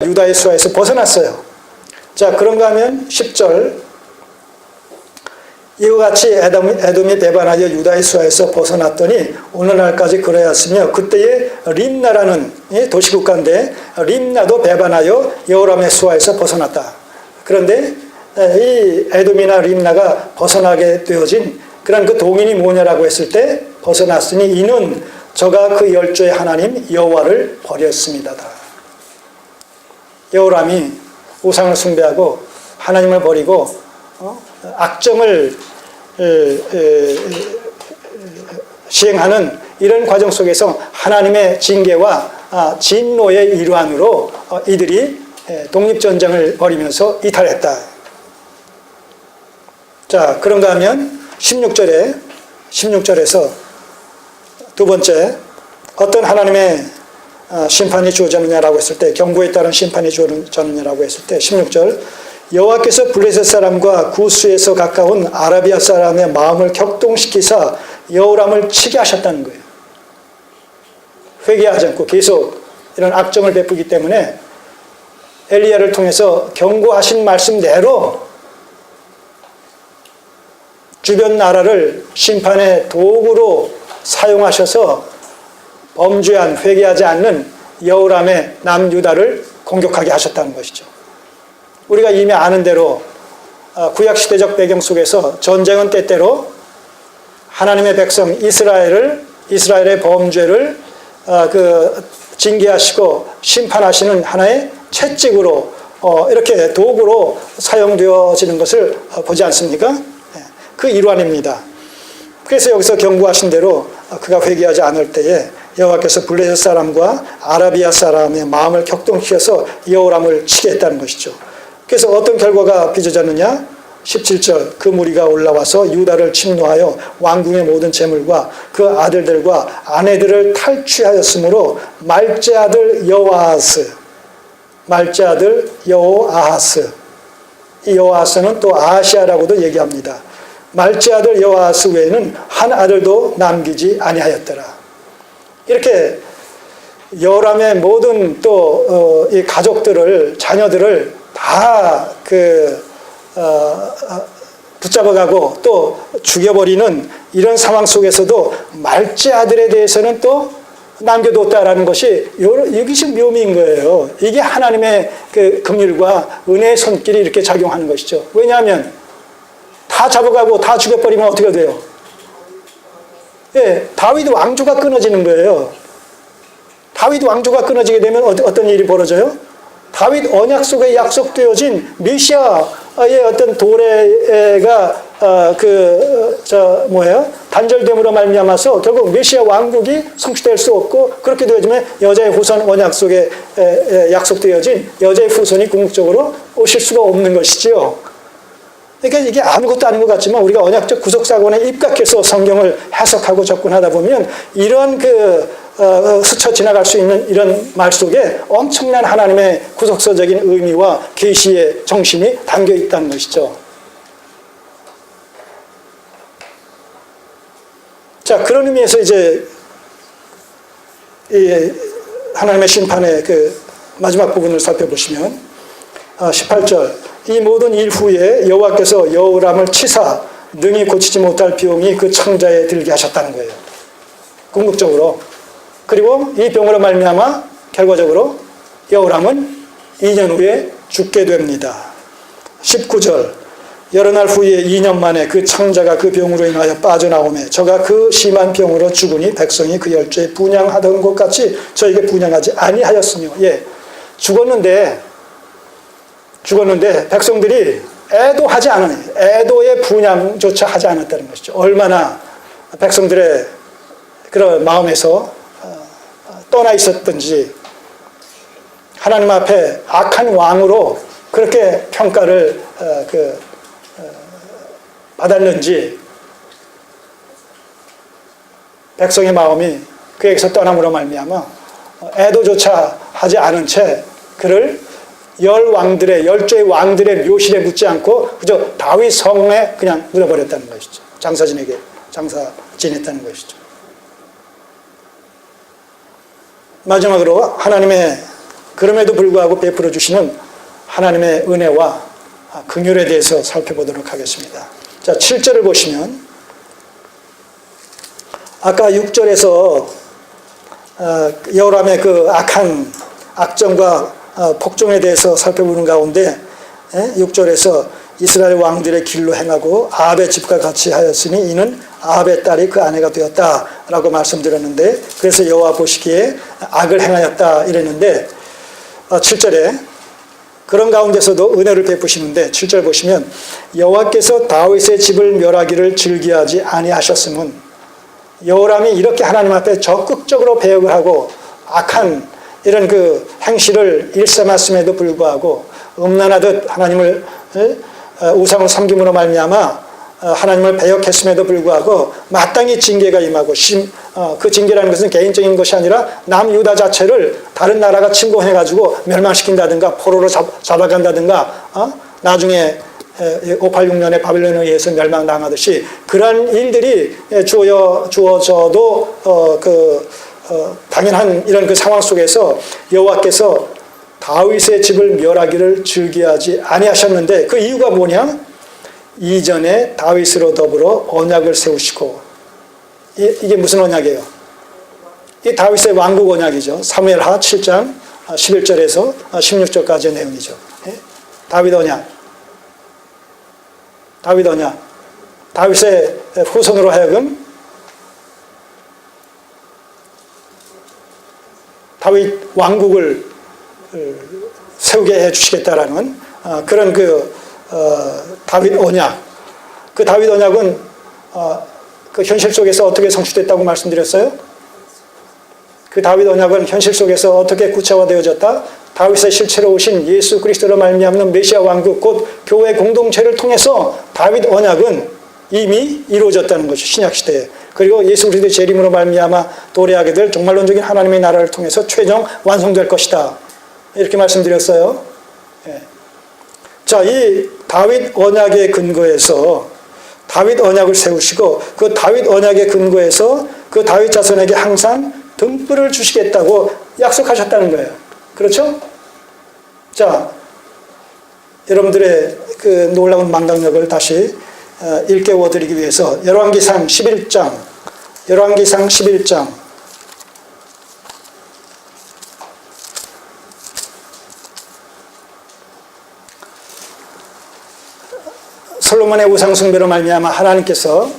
유다의 수하에서 벗어났어요. 자, 그런가 하면 10절. 이와 같이 에돔이 배반하여 유다의 수하에서 벗어났더니 오늘날까지 그러하였으며 그때에 림나라는 도시국가인데 림나도 배반하여 여호람의 수하에서 벗어났다. 그런데 이 에돔이나 림나가 벗어나게 되어진 그런 그 동인이 뭐냐라고 했을 때 벗어났으니 이는 저가 그 열조의 하나님 여호와를 버렸습니다다. 여호람이 우상을 숭배하고 하나님을 버리고 악정을 시행하는 이런 과정 속에서 하나님의 징계와 진노의 일환으로 이들이 독립전쟁을 벌이면서 이탈했다. 자, 그런가 하면 16절에서 두 번째 어떤 하나님의 심판이 주어졌느냐라고 했을 때 경고에 따른 심판이 주어졌느냐라고 했을 때 16절 여호와께서 블레셋 사람과 구스에서 가까운 아라비아 사람의 마음을 격동시키사 여호람을 치게 하셨다는 거예요. 회개하지 않고 계속 이런 악정을 베푸기 때문에 엘리야를 통해서 경고하신 말씀대로 주변 나라를 심판의 도구로 사용하셔서 범죄한 회개하지 않는 여호람의 남유다를 공격하게 하셨다는 것이죠. 우리가 이미 아는 대로 구약시대적 배경 속에서 전쟁은 때때로 하나님의 백성 이스라엘의 범죄를 징계하시고 심판하시는 하나의 채찍으로 이렇게 도구로 사용되어지는 것을 보지 않습니까? 그 일환입니다. 그래서 여기서 경고하신 대로 그가 회개하지 않을 때에 여호와께서 블레셋 사람과 아라비아 사람의 마음을 격동시켜서 여호람을 치게 했다는 것이죠. 그래서 어떤 결과가 빚어졌느냐? 17절 그 무리가 올라와서 유다를 침노하여 왕궁의 모든 재물과 그 아들들과 아내들을 탈취하였으므로 말제 아들 여호아하스 이 여호아하스는 또 아하시아라고도 얘기합니다. 말제 아들 여호아하스 외에는 한 아들도 남기지 아니하였더라. 이렇게 여호람의 모든 또 이 가족들을 자녀들을 다 붙잡아가고 또 죽여버리는 이런 상황 속에서도 말제 아들에 대해서는 또 남겨뒀다라는 것이 이것이 묘미인 거예요. 이게 하나님의 그 긍휼과 은혜의 손길이 이렇게 작용하는 것이죠. 왜냐하면 다 잡아가고 다 죽여버리면 어떻게 돼요? 예, 다윗 왕조가 끊어지는 거예요. 다윗 왕조가 끊어지게 되면 어떤 일이 벌어져요? 다윗 언약 속에 약속되어진 메시아의 어떤 도래가 단절됨으로 말미암아서 결국 메시아 왕국이 성취될 수 없고 그렇게 되어지면 여자의 후손 언약 속에 약속되어진 여자의 후손이 궁극적으로 오실 수가 없는 것이지요. 그러니까 이게 아무것도 아닌 것 같지만 우리가 언약적 구속사건에 입각해서 성경을 해석하고 접근하다 보면 이런 스쳐 지나갈 수 있는 이런 말 속에 엄청난 하나님의 구속서적인 의미와 계시의 정신이 담겨 있다는 것이죠. 자, 그런 의미에서 이제 이 하나님의 심판의 그 마지막 부분을 살펴보시면 18절 이 모든 일 후에 여호와께서 여호람을 치사 능히 고치지 못할 병이 그 창자에 들게 하셨다는 거예요. 궁극적으로. 그리고 이 병으로 말미암아 결과적으로 여호람은 2년 후에 죽게 됩니다. 19절 여러 날 후에 2년 만에 그 창자가 그 병으로 인하여 빠져나오매 저가 그 심한 병으로 죽으니 백성이 그 열조에 분향하던 것 같이 저에게 분향하지 아니하였으며 죽었는데 백성들이 애도하지 않으니 애도의 분향조차 하지 않았다는 것이죠. 얼마나 백성들의 그런 마음에서 떠나 있었던지 하나님 앞에 악한 왕으로 그렇게 평가를 받았는지 백성의 마음이 그에게서 떠남으로 말미암아 애도조차 하지 않은 채 그를 열조의 왕들의 묘실에 묻지 않고 그저 다윗 성에 그냥 묻어버렸다는 것이죠. 장사 지냈다는 것이죠. 마지막으로 하나님의 그럼에도 불구하고 베풀어 주시는 하나님의 은혜와 긍휼에 대해서 살펴보도록 하겠습니다. 자, 7절을 보시면 아까 6절에서 여호람의 그 악한 악정과 복종에 대해서 살펴보는 가운데 6절에서 이스라엘 왕들의 길로 행하고 아합의 집과 같이 하였으니 이는 아합의 딸이 그 아내가 되었다라고 말씀드렸는데, 그래서 여호와 보시기에 악을 행하였다 이랬는데 7절에 그런 가운데서도 은혜를 베푸시는데 7절 보시면 여호와께서 다윗의 집을 멸하기를 즐기하지 아니하셨음은, 여호람이 이렇게 하나님 앞에 적극적으로 배역을 하고 악한 이런 그 행실을 일삼았음에도 불구하고 음란하듯 하나님을 우상을 섬김으로 말미암아 하나님을 배역했음에도 불구하고 마땅히 징계가 임하고 그 징계라는 것은 개인적인 것이 아니라 남유다 자체를 다른 나라가 침공해가지고 멸망시킨다든가 포로로 잡아간다든가 나중에 586년에 바빌론에 의해서 멸망당하듯이 그러한 일들이 주어져도 당연한 이런 그 상황 속에서 여호와께서 다윗의 집을 멸하기를 즐기하지 아니하셨는데, 그 이유가 뭐냐? 이전에 다윗으로 더불어 언약을 세우시고, 이게 무슨 언약이에요? 이 다윗의 왕국 언약이죠. 사무엘하 7장 11절에서 16절까지의 내용이죠. 다윗 언약. 다윗의 후손으로 하여금 다윗 왕국을 세우게 해주시겠다라는 그런 다윗 언약. 그 다윗 언약은 그 현실 속에서 어떻게 성취됐다고 말씀드렸어요? 그 다윗 언약은 현실 속에서 어떻게 구체화되어졌다? 다윗의 실체로 오신 예수 그리스도로 말미암는 메시아 왕국, 곧 교회 공동체를 통해서 다윗 언약은 이미 이루어졌다는 것이 신약시대에. 그리고 예수 그리스도의 재림으로 말미암아 도래하게 될 종말론적인 하나님의 나라를 통해서 최종 완성될 것이다. 이렇게 말씀드렸어요. 자, 이 다윗 언약의 근거에서 다윗 언약을 세우시고, 그 다윗 언약의 근거에서 그 다윗 자손에게 항상 등불을 주시겠다고 약속하셨다는 거예요. 그렇죠? 자, 여러분들의 그 놀라운 망각력을 다시 일깨워 드리기 위해서 열왕기상 11장 솔로몬의 우상 숭배로 말미암아 하나님께서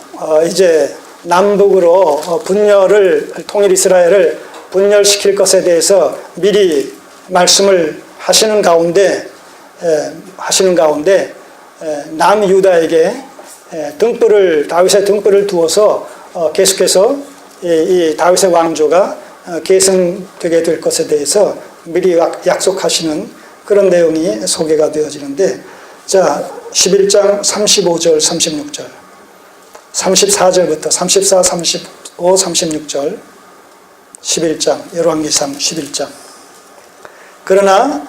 이제 남북으로 분열을, 통일 이스라엘을 분열시킬 것에 대해서 미리 말씀을 하시는 가운데 남유다에게 다윗의 등불을 두어서 계속해서 이 다윗의 왕조가 계승되게 될 것에 대해서 미리 약속하시는 그런 내용이 소개가 되어지는데, 자, 11장 35절 36절 34절부터 34, 35, 36절 11장 열왕기상 11장. 그러나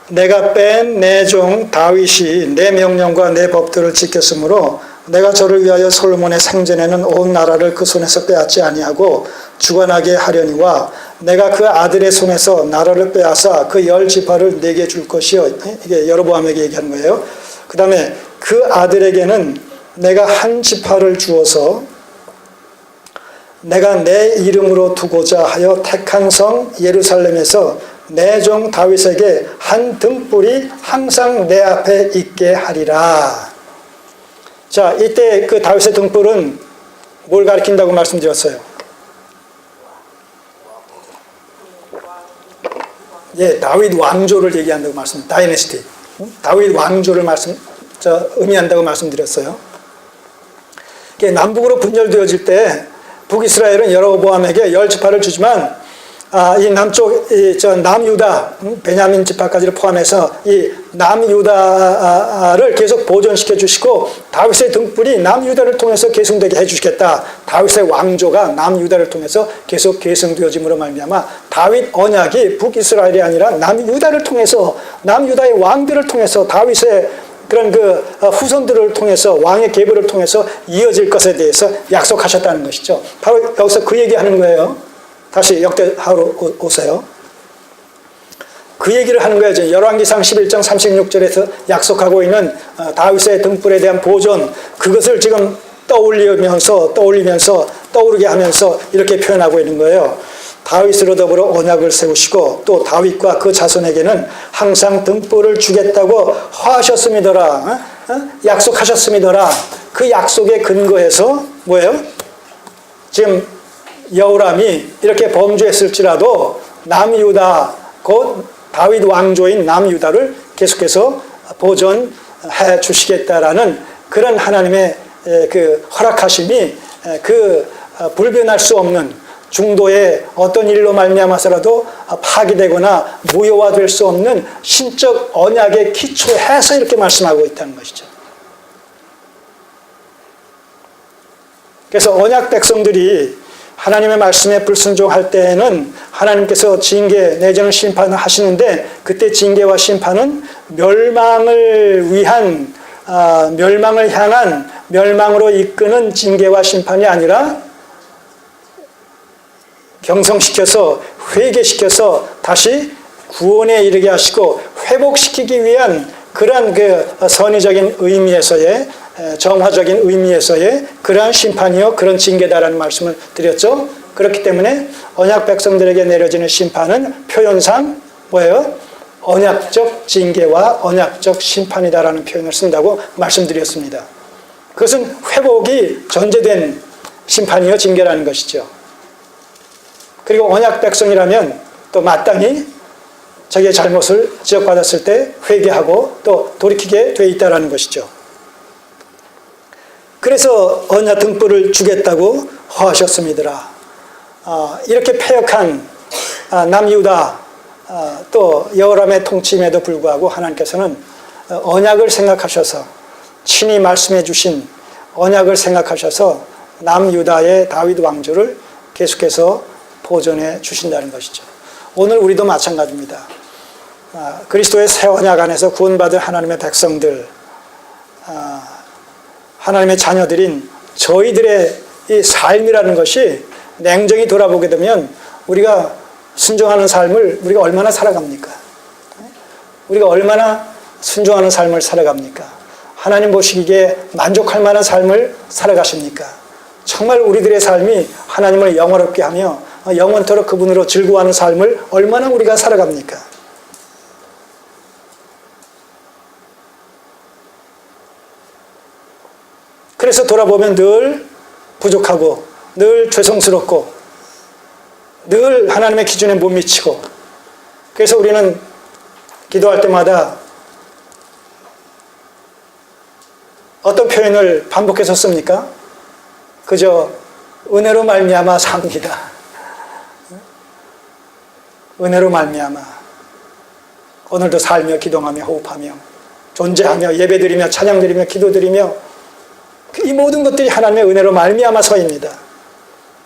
내가 뺀 내 종 다윗이 내 명령과 내 법도를 지켰으므로 내가 저를 위하여 솔로몬의 생전에는 온 나라를 그 손에서 빼앗지 아니하고 주관하게 하려니와 내가 그 아들의 손에서 나라를 빼앗아 그 10지파를 내게 줄 것이요. 이게 여로보암에게 얘기하는 거예요. 그 다음에 그 아들에게는 내가 한 지파를 주어서 내가 내 이름으로 두고자 하여 택한 성 예루살렘에서 내 종 다윗에게 한 등불이 항상 내 앞에 있게 하리라. 자, 이때 그 다윗의 등불은 뭘 가리킨다고 말씀드렸어요? 예, 다윗 왕조를 얘기한다고 다이내스티. 다윗 왕조를 의미한다고 말씀드렸어요. 남북으로 분열되어질 때 북이스라엘은 여로보암에게 10지파를 주지만 이 남쪽 남유다 베냐민 지파까지를 포함해서 이 남유다를 계속 보존시켜 주시고 다윗의 등불이 남유다를 통해서 계승되게 해주시겠다. 다윗의 왕조가 남유다를 통해서 계속 계승되어짐으로 말미암아 다윗 언약이 북이스라엘이 아니라 남유다를 통해서 남유다의 왕들을 통해서 다윗의 그런 후손들을 통해서 왕의 계보를 통해서 이어질 것에 대해서 약속하셨다는 것이죠. 바로 여기서 그 얘기하는 거예요. 다시 역대하로 오세요. 그 얘기를 하는 거예요. 열왕기상 11장 36절에서 약속하고 있는 다윗의 등불에 대한 보존, 그것을 지금 떠오르게 하면서 이렇게 표현하고 있는 거예요. 다윗으로 더불어 언약을 세우시고 또 다윗과 그 자손에게는 항상 등불을 주겠다고 화하셨음이더라. 약속하셨음이더라. 그 약속에 근거해서 뭐예요? 지금 여호람이 이렇게 범죄했을지라도 남유다, 곧 다윗 왕조인 남유다를 계속해서 보존해 주시겠다라는 그런 하나님의 그 허락하심이 그 불변할 수 없는 중도의 어떤 일로 말미암아서라도 파기되거나 무효화될 수 없는 신적 언약에 기초해서 이렇게 말씀하고 있다는 것이죠. 그래서 언약 백성들이 하나님의 말씀에 불순종할 때에는 하나님께서 징계, 내정 심판을 하시는데 그때 징계와 심판은 멸망을 위한, 멸망을 향한, 멸망으로 이끄는 징계와 심판이 아니라 경성시켜서 회개시켜서 다시 구원에 이르게 하시고 회복시키기 위한 그러한 그 선의적인 의미에서의, 정화적인 의미에서의 그러한 심판이요, 그런 징계다라는 말씀을 드렸죠. 그렇기 때문에 언약 백성들에게 내려지는 심판은 표현상 뭐예요? 언약적 징계와 언약적 심판이다라는 표현을 쓴다고 말씀드렸습니다. 그것은 회복이 전제된 심판이요, 징계라는 것이죠. 그리고 언약 백성이라면 또 마땅히 자기의 잘못을 지적받았을 때 회개하고 또 돌이키게 돼 있다는 것이죠. 그래서 언약 등불을 주겠다고 허하셨음이더라. 이렇게 패역한 남유다, 또 여호람의 통치임에도 불구하고 하나님께서는 언약을 생각하셔서 친히 말씀해 주신 언약을 생각하셔서 남유다의 다윗 왕조를 계속해서 보존해 주신다는 것이죠. 오늘 우리도 마찬가지입니다. 그리스도의 새 언약 안에서 구원받은 하나님의 백성들, 하나님의 자녀들인 저희들의 이 삶이라는 것이 냉정히 돌아보게 되면 우리가 순종하는 삶을 우리가 얼마나 살아갑니까? 우리가 얼마나 순종하는 삶을 살아갑니까? 하나님 보시기에 만족할 만한 삶을 살아가십니까? 정말 우리들의 삶이 하나님을 영화롭게 하며 영원토록 그분으로 즐거워하는 삶을 얼마나 우리가 살아갑니까? 그래서 돌아보면 늘 부족하고 늘 죄송스럽고 늘 하나님의 기준에 못 미치고, 그래서 우리는 기도할 때마다 어떤 표현을 반복해서 씁니까? 그저 은혜로 말미암아 삽니다. 은혜로 말미암아 오늘도 살며 기도하며 호흡하며 존재하며 예배드리며 찬양드리며 기도드리며 이 모든 것들이 하나님의 은혜로 말미암아서입니다.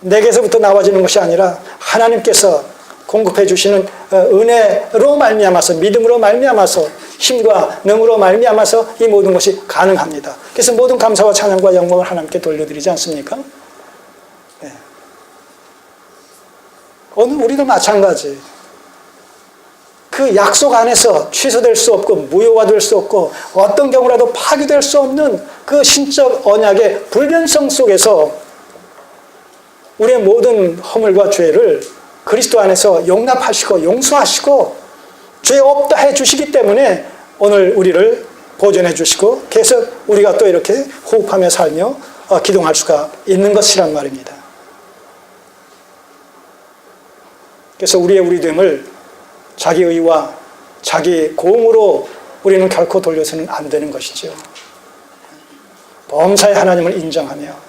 내게서부터 나와지는 것이 아니라 하나님께서 공급해 주시는 은혜로 말미암아서, 믿음으로 말미암아서, 힘과 능으로 말미암아서 이 모든 것이 가능합니다. 그래서 모든 감사와 찬양과 영광을 하나님께 돌려드리지 않습니까? 네. 오늘 우리도 마찬가지. 그 약속 안에서 취소될 수 없고 무효화될 수 없고 어떤 경우라도 파기될 수 없는 그 신적 언약의 불변성 속에서 우리의 모든 허물과 죄를 그리스도 안에서 용납하시고 용서하시고 죄 없다 해주시기 때문에 오늘 우리를 보존해 주시고 계속 우리가 또 이렇게 호흡하며 살며 기동할 수가 있는 것이란 말입니다. 그래서 우리의 우리됨을 자기 의와 자기 공으로 우리는 결코 돌려서는 안 되는 것이죠. 범사의 하나님을 인정하며